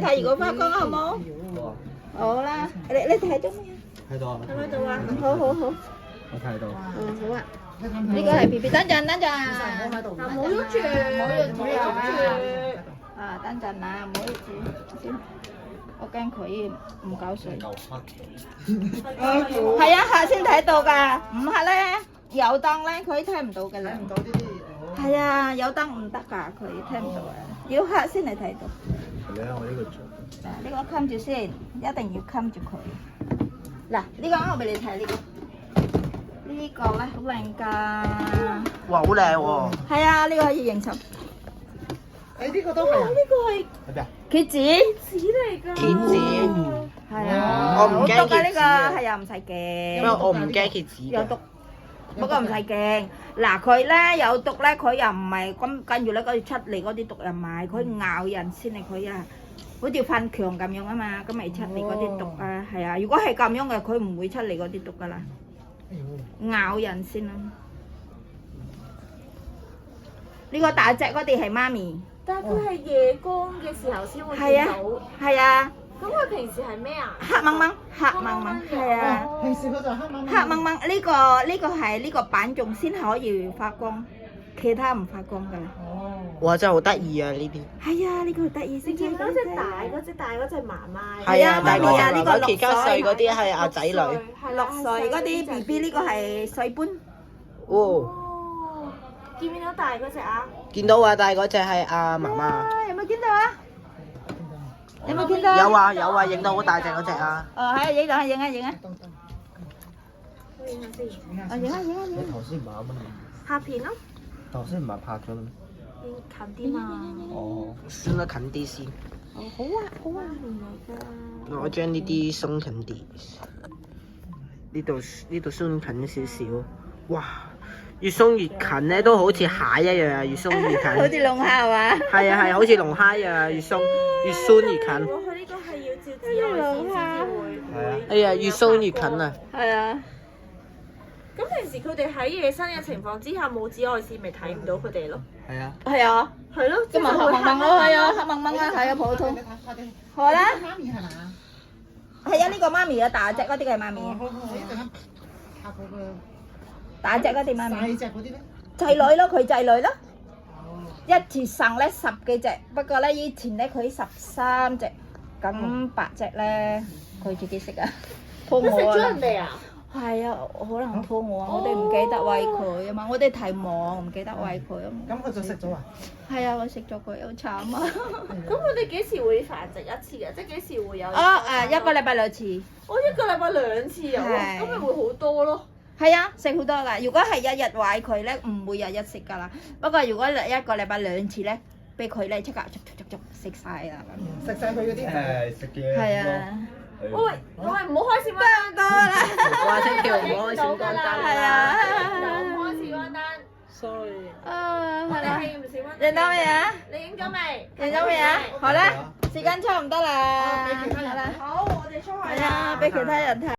睇如果花光好冇？好啦，你睇咗咩啊？睇到啊，睇到啊，好好好，我睇到。好啊。呢個係 B B，等陣等陣，唔好喐住，唔好喐住。啊等陣啊，唔好意思先，我驚佢唔夠水。夠黑。係啊，黑先睇到㗎，唔黑咧有燈咧佢睇唔到㗎啦。睇唔到呢啲。係啊，有燈唔得㗎，佢睇唔到啊，要黑先嚟睇到。係啊，我呢個做。呢個冚住先，一定要冚住佢。嗱，呢個我俾你睇呢個。呢個咧好靚㗎，哇，好靚喎！係啊，呢個可以認籌。誒呢個都係啊。呢個係喺邊啊？茄子嚟㗎。蠍子，係啊，我唔驚好毒㗎呢個，蠍子啊係啊，唔使驚。因為我唔驚蠍子嘅。有毒，不過唔使驚。嗱，佢咧有毒咧，佢又唔係咁跟住咧，佢出嚟嗰啲毒又唔係，佢咬人先嚟，佢啊，好似噴強咁樣啊嘛，咁咪出嚟嗰啲毒啊，係啊。如果係咁樣嘅，佢唔會出嚟嗰啲毒㗎啦。咬人先啦。呢個大隻嗰啲係媽咪。但係佢係夜光嘅時候先會係啊見到。係啊，咁佢平時係咩啊？黑掹掹，黑掹掹，係啊。平時佢就黑掹掹。黑掹掹呢個係呢個板種先可以發光，其他唔發光㗎啦。哦。哇，真係好得意啊！呢啲係啊，呢個得意你先。見到隻大嗰隻媽媽。係啊，大媽咪啊個呢個其他歲嗰啲係阿仔女。係6歲嗰啲 B B 呢個係歲半。哦，哦。見唔見到大嗰隻啊？見到啊，但係嗰隻係阿媽媽。啊，有冇見到啊？有冇見到？有啊有啊，影到好大隻嗰隻啊！哦，係影到，影啊影啊！我影下先。哦，影啊影啊影啊！你頭先唔係啱啱拍片咯，頭先唔係拍咗啦咩？近啲嘛。哦。算啦，近啲先。哦，好啊好啊。我將呢啲鬆近啲，呢度鬆近少少。哇！越鬆越近咧，都好似蟹一樣啊！越鬆越近。好似龍蝦係嘛？係啊係，好似龍蝦一樣啊！越鬆越鬆越近。我佢呢個係要照紫外線先至會。係啊。哎呀，越鬆越近啊！係啊。咁平時佢哋喺野生嘅情況之下冇紫外線，咪睇唔到佢哋咯。係啊。係啊。係咯，咁咪黑掹掹咯，係啊，黑掹掹啊，係啊，普通。好啦。媽咪係嘛？係啊，呢個媽咪啊，大隻嗰啲嘅媽咪。好好好，一陣間拍嗰個大隻嗰啲媽咪。細隻嗰啲咧。仔女咯，佢仔女咯。一次生咧10幾隻，不過咧以前咧佢13隻，咁8隻咧佢自己食啊，肚佢食咗餓啊人。哋啊？係啊，可能肚餓啊，我哋唔記得餵佢啊嘛，我哋太忙唔記得餵佢啊嘛。咁佢就食咗啊？係啊，我食咗佢好慘啊。咁佢哋幾時會繁殖一次啊？即係幾時會有？哦1個禮拜2次。我一個禮拜2次啊！哇係咁咪會好多咯。係啊，食好多㗎。如果係日日餵佢咧，唔會日日食㗎啦。不過如果一個禮拜2次咧，俾佢咧即刻食晒啦。食晒佢嗰啲。誒食嘢。係啊。喂，唔好開閃光多啦。哇！星期唔好開閃光燈。係啊。唔開閃光燈。 Sorry。啊，我哋係啦。係唔閃光燈。認到未啊？你影咗未？認到未啊？好啦，時間差唔多啦。好啦。好，我哋出去啦。係啊，俾其他人睇。